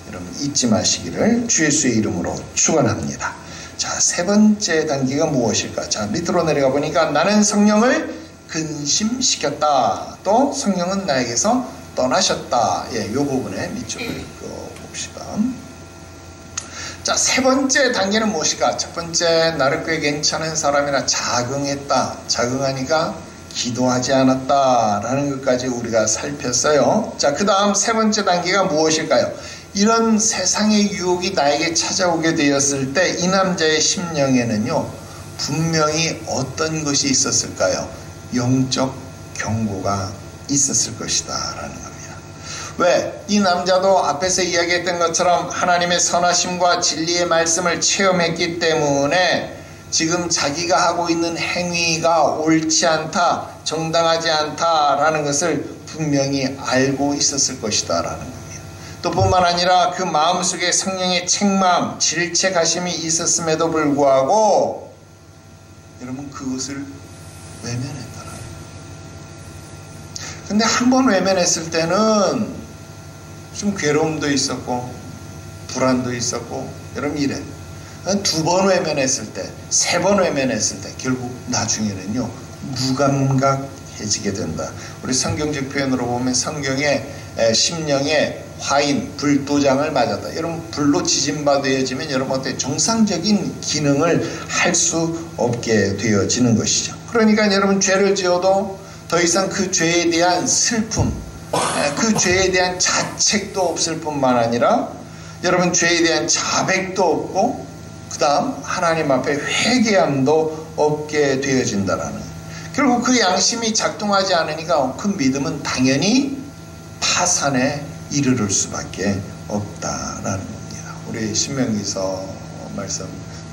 여러분 잊지 마시기를 주 예수의 이름으로 축원합니다. 자, 세 번째 단계가 무엇일까? 자, 밑으로 내려가 보니까 나는 성령을 근심시켰다. 또 성령은 나에게서 떠나셨다. 이 부분에 밑줄을 봅시다. 자, 세 번째 단계는 무엇일까? 첫 번째, 나를 꽤 괜찮은 사람이라 자긍했다. 자긍하니까 기도하지 않았다라는 것까지 우리가 살폈어요. 자, 그 다음 세 번째 단계가 무엇일까요? 이런 세상의 유혹이 나에게 찾아오게 되었을 때 이 남자의 심령에는요, 분명히 어떤 것이 있었을까요? 영적 경고가 있었을 것이다 라는 겁니다. 왜? 이 남자도 앞에서 이야기했던 것처럼 하나님의 선하심과 진리의 말씀을 체험했기 때문에 지금 자기가 하고 있는 행위가 옳지 않다, 정당하지 않다라는 것을 분명히 알고 있었을 것이다 라는 겁니다. 또 뿐만 아니라 그 마음속에 성령의 책망, 질책하심이 있었음에도 불구하고 여러분 그것을 외면했더라. 근데 한 번 외면했을 때는 좀 괴로움도 있었고 불안도 있었고 여러분 이래. 두 번 외면했을 때, 세 번 외면했을 때 결국 나중에는요 무감각해지게 된다. 우리 성경적 표현으로 보면 성경에 심령에 화인, 불도장을 맞았다. 여러분 불로 지진받아지면 여러분 어때? 정상적인 기능을 할 수 없게 되어지는 것이죠. 그러니까 여러분 죄를 지어도 더 이상 그 죄에 대한 슬픔, 그 죄에 대한 자책도 없을 뿐만 아니라 여러분 죄에 대한 자백도 없고 그 다음 하나님 앞에 회개함도 없게 되어진다라는, 결국 그 양심이 작동하지 않으니까 그 믿음은 당연히 파산에 이르를 수밖에 없다라는 겁니다. 우리 신명기서 말씀,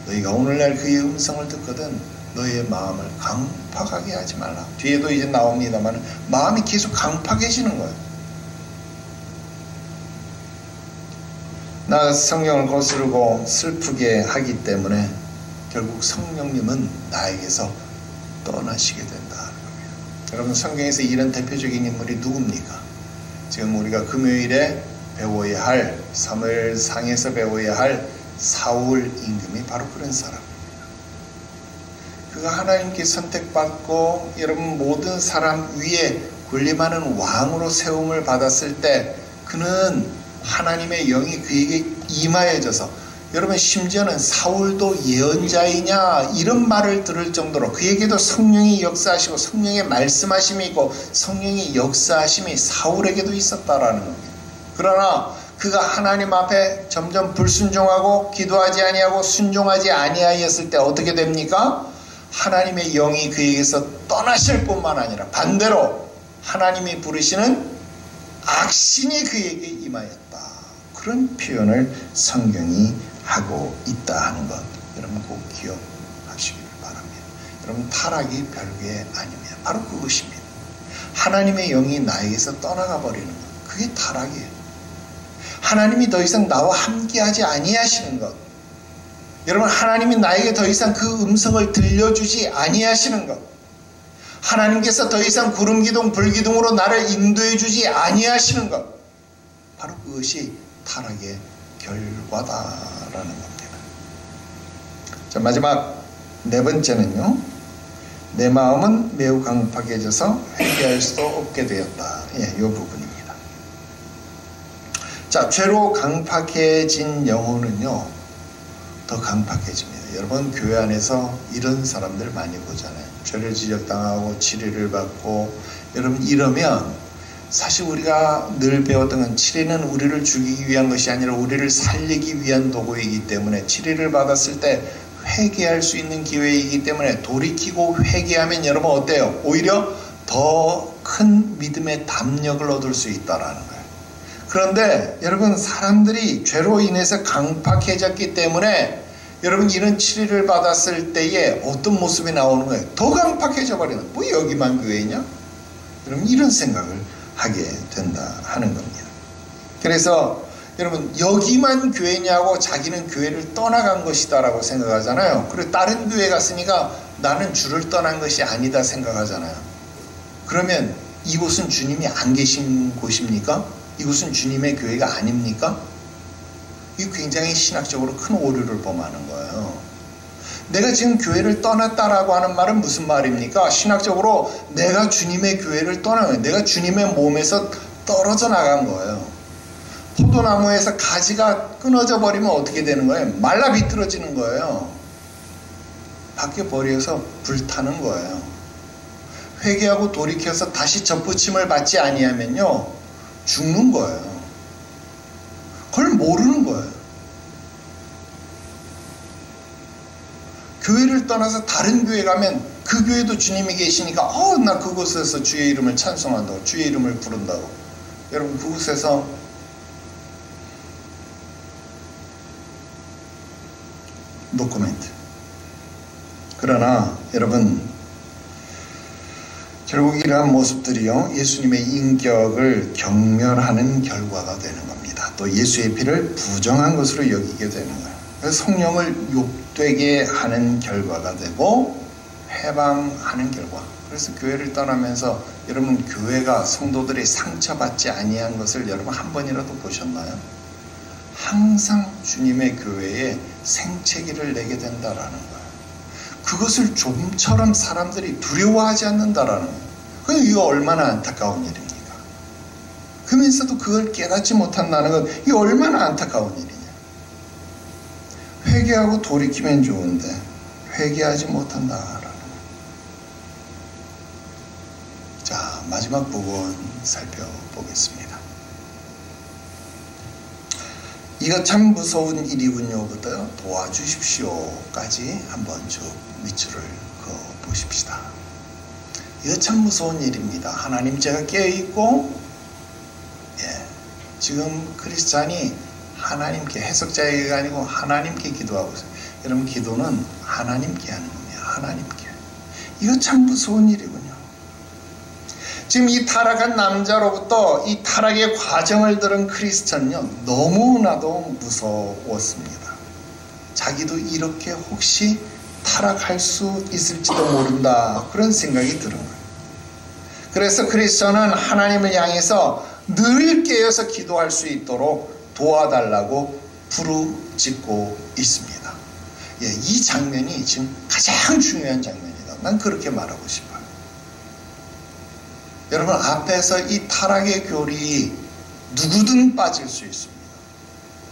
너희가 오늘날 그의 음성을 듣거든 너희의 마음을 강팍하게 하지 말라. 뒤에도 이제 나옵니다만 마음이 계속 강팍해지는 거예요. 나 성령을 거스르고 슬프게 하기 때문에 결국 성령님은 나에게서 떠나시게 된다는 겁니다. 여러분 성경에서 이런 대표적인 인물이 누굽니까? 지금 우리가 금요일에 배워야 할, 사무엘상에서 배워야 할 사울 임금이 바로 그런 사람입니다. 그가 하나님께 선택받고 여러분 모든 사람 위에 군림하는 왕으로 세움을 받았을 때 그는 하나님의 영이 그에게 임하여져서, 여러분 심지어는 사울도 예언자이냐 이런 말을 들을 정도로 그에게도 성령이 역사하시고 성령의 말씀하심이 있고 성령의 역사하심이 사울에게도 있었다라는 겁니다. 그러나 그가 하나님 앞에 점점 불순종하고 기도하지 아니하고 순종하지 아니하였을 때 어떻게 됩니까? 하나님의 영이 그에게서 떠나실 뿐만 아니라 반대로 하나님이 부르시는 악신이 그에게 임하였다. 그런 표현을 성경이 하고 있다 하는 것 여러분 꼭 기억하시길 바랍니다. 여러분 타락이 별게 아닙니다. 바로 그것입니다. 하나님의 영이 나에게서 떠나가 버리는 것, 그게 타락이에요. 하나님이 더 이상 나와 함께하지 아니하시는 것, 여러분 하나님이 나에게 더 이상 그 음성을 들려주지 아니하시는 것, 하나님께서 더 이상 구름기둥 불기둥으로 나를 인도해 주지 아니하시는 것, 바로 그것이 타락의 결과다라는 겁니다. 자, 마지막 네 번째는요, 내 마음은 매우 강팍해져서 회개할 수도 없게 되었다. 이 부분입니다. 자, 죄로 강팍해진 영혼은요 더 강팍해집니다. 여러분 교회 안에서 이런 사람들 많이 보잖아요. 죄를 지적당하고 치료를 받고, 여러분 이러면 사실 우리가 늘 배웠던 건 치료는 우리를 죽이기 위한 것이 아니라 우리를 살리기 위한 도구이기 때문에 치료를 받았을 때 회개할 수 있는 기회이기 때문에 돌이키고 회개하면 여러분 어때요? 오히려 더 큰 믿음의 담력을 얻을 수 있다라는 거예요. 그런데 여러분 사람들이 죄로 인해서 강팍해졌기 때문에 여러분 이런 치료를 받았을 때에 어떤 모습이 나오는 거예요? 더 강팍해져 버리는, 뭐 여기만 교회냐? 여러분 이런 생각을 하게 된다 하는 겁니다. 그래서 여러분 여기만 교회냐고 자기는 교회를 떠나간 것이다 라고 생각하잖아요. 그리고 다른 교회 갔으니까 나는 주를 떠난 것이 아니다 생각하잖아요. 그러면 이곳은 주님이 안 계신 곳입니까? 이곳은 주님의 교회가 아닙니까? 이 굉장히 신학적으로 큰 오류를 범하는 거예요. 내가 지금 교회를 떠났다라고 하는 말은 무슨 말입니까? 신학적으로 내가 주님의 교회를 떠난 거예요. 내가 주님의 몸에서 떨어져 나간 거예요. 포도나무에서 가지가 끊어져 버리면 어떻게 되는 거예요? 말라 비틀어지는 거예요. 밖에 버려서 불타는 거예요. 회개하고 돌이켜서 다시 접붙임을 받지 아니하면요, 죽는 거예요. 그걸 모르는 거예요. 교회를 떠나서 다른 교회 가면 그 교회도 주님이 계시니까 나 그곳에서 주의 이름을 찬송한다고, 주의 이름을 부른다고. 여러분, 그곳에서 노코멘트. 그러나 여러분, 결국 이러한 모습들이요, 예수님의 인격을 경멸하는 결과가 되는 겁니다. 또 예수의 피를 부정한 것으로 여기게 되는 거예요. 그래서 성령을 욕되게 하는 결과가 되고 해방하는 결과. 그래서 교회를 떠나면서 여러분, 교회가 성도들이 상처받지 아니한 것을 여러분 한 번이라도 보셨나요? 항상 주님의 교회에 생채기를 내게 된다라는 거예요. 그것을 좀처럼 사람들이 두려워하지 않는다라는 거예요. 이거 얼마나 안타까운 일입니까? 그러면서도 그걸 깨닫지 못한다는 건 이게 얼마나 안타까운 일이냐. 회개하고 돌이키면 좋은데 회개하지 못한다라는 거예요. 자, 마지막 부분 살펴보겠습니다. 이거 참 무서운 일이군요부터 도와주십시오까지 한번 쭉 밑줄을 그어보십시다. 이거 참 무서운 일입니다. 하나님, 제가 깨어있고, 지금 크리스찬이 하나님께, 해석자에게 아니고 하나님께 기도하고 있어요. 여러분, 기도는 하나님께 하는 겁니다. 하나님께. 이거 참 무서운 일이군요. 지금 이 타락한 남자로부터 이 타락의 과정을 들은 크리스찬은요, 너무나도 무서웠습니다. 자기도 이렇게 혹시 타락할 수 있을지도 모른다, 그런 생각이 드는 거예요. 그래서 크리스찬은 하나님을 향해서 늘 깨어서 기도할 수 있도록 도와달라고 부르짖고 있습니다. 이 장면이 지금 가장 중요한 장면이다. 난 그렇게 말하고 싶어요. 여러분, 앞에서 이 타락의 교리 누구든 빠질 수 있습니다.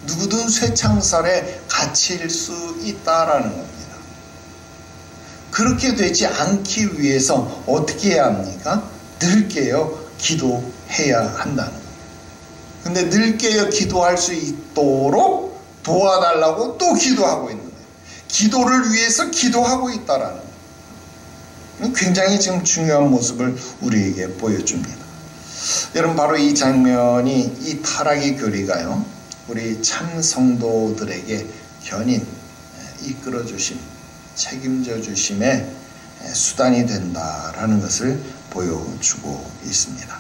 누구든 쇠창살에 갇힐 수 있다라는 겁니다. 그렇게 되지 않기 위해서 어떻게 해야 합니까? 늘 깨어 기도해야 한다는 거예요. 근데 늘 깨어 기도할 수 있도록 도와달라고 또 기도하고 있는 거예요. 기도를 위해서 기도하고 있다라는 거예요. 굉장히 지금 중요한 모습을 우리에게 보여줍니다. 여러분, 바로 이 장면이, 이 타락의 교리가요, 우리 참 성도들에게 견인, 이끌어주심, 책임져 주심의 수단이 된다라는 것을 보여주고 있습니다.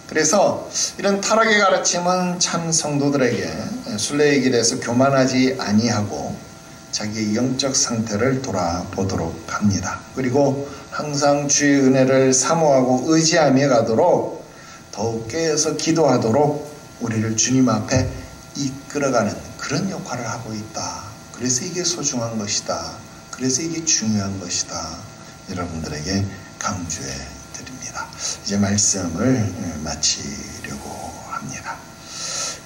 그래서 이런 타락의 가르침은 참 성도들에게 순례의 길에서 교만하지 아니하고 자기의 영적 상태를 돌아보도록 합니다. 그리고 항상 주의 은혜를 사모하고 의지하며 가도록, 더욱 깨어서 기도하도록 우리를 주님 앞에 이끌어가는 그런 역할을 하고 있다. 그래서 이게 소중한 것이다. 그래서 이게 중요한 것이다. 여러분들에게 강조해 드립니다. 이제 말씀을 마치려고 합니다.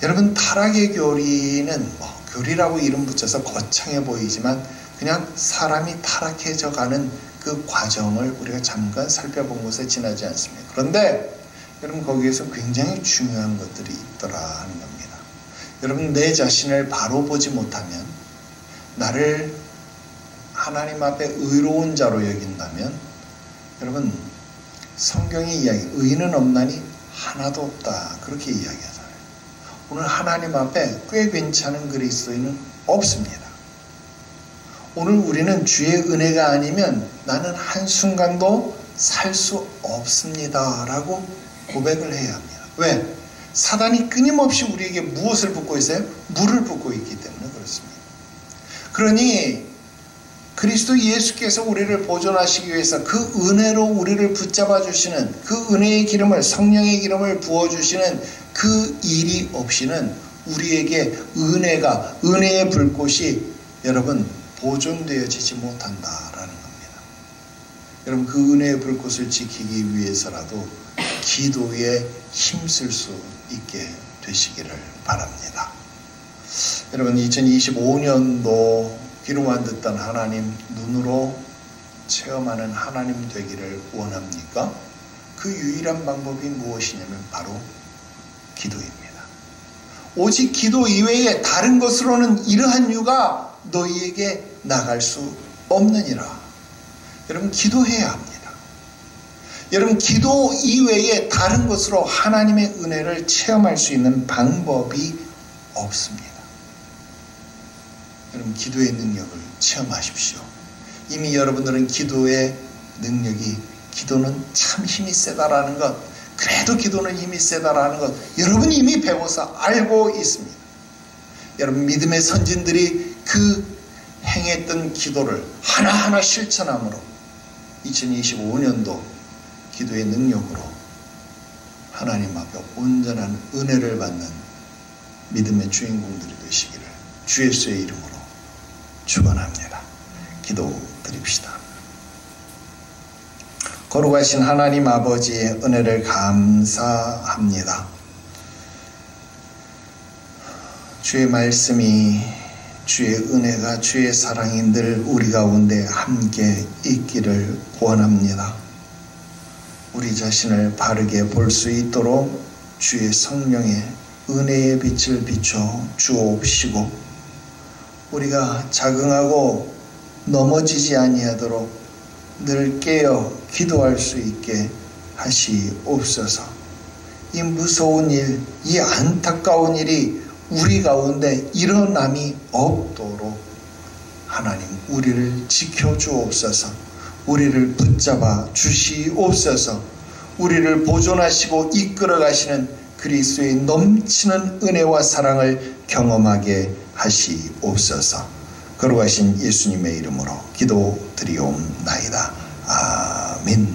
여러분, 타락의 교리는 교리라고 이름 붙여서 거창해 보이지만 그냥 사람이 타락해져 가는 그 과정을 우리가 잠깐 살펴본 것에 지나지 않습니다. 그런데 여러분, 거기에서 굉장히 중요한 것들이 있더라 하는 겁니다. 여러분, 내 자신을 바로 보지 못하면, 나를 하나님 앞에 의로운 자로 여긴다면, 여러분, 성경이 이야기, 의인은 없나니 하나도 없다, 그렇게 이야기하잖아요. 오늘 하나님 앞에 꽤 괜찮은 그리스도인은 없습니다. 오늘 우리는 주의 은혜가 아니면 나는 한순간도 살 수 없습니다 라고 고백을 해야 합니다. 왜? 사단이 끊임없이 우리에게 무엇을 붓고 있어요? 물을 붓고 있기 때문에 그렇습니다. 그러니 그리스도 예수께서 우리를 보존하시기 위해서 그 은혜로 우리를 붙잡아 주시는, 그 은혜의 기름을, 성령의 기름을 부어주시는 그 일이 없이는 우리에게 은혜의 불꽃이 여러분 보존되어지지 못한다라는 겁니다. 여러분, 그 은혜의 불꽃을 지키기 위해서라도 기도에 힘쓸 수 있게 되시기를 바랍니다. 여러분, 2025년도 귀로만 듣던 하나님 눈으로 체험하는 하나님 되기를 원합니까? 그 유일한 방법이 무엇이냐면 바로 기도입니다. 오직 기도 이외에 다른 것으로는 이러한 유가 너희에게 나갈 수 없느니라. 여러분, 기도해야 합니다. 여러분, 기도 이외에 다른 것으로 하나님의 은혜를 체험할 수 있는 방법이 없습니다. 여러분, 기도의 능력을 체험하십시오. 이미 여러분들은 기도의 능력이, 기도는 참 힘이 세다라는 것, 그래도 기도는 힘이 세다라는 것, 여러분이 이미 배워서 알고 있습니다. 여러분, 믿음의 선진들이 그 행했던 기도를 하나하나 실천함으로 2025년도 기도의 능력으로 하나님 앞에 온전한 은혜를 받는 믿음의 주인공들이 되시기를 주 예수의 이름으로 축원합니다. 기도 드립시다. 거룩하신 하나님 아버지의 은혜를 감사합니다. 주의 말씀이, 주의 은혜가, 주의 사랑이 늘 우리 가운데 함께 있기를 원합니다. 우리 자신을 바르게 볼 수 있도록 주의 성령의 은혜의 빛을 비춰 주옵시고, 우리가 자긍하고 넘어지지 아니하도록 늘 깨어 기도할 수 있게 하시옵소서. 이 무서운 일, 이 안타까운 일이 우리 가운데 일어남이 없도록 하나님 우리를 지켜주옵소서. 우리를 붙잡아 주시옵소서. 우리를 보존하시고 이끌어 가시는 그리스도의 넘치는 은혜와 사랑을 경험하게 하시옵소서. 거룩하신 예수님의 이름으로 기도드리옵나이다. 아멘.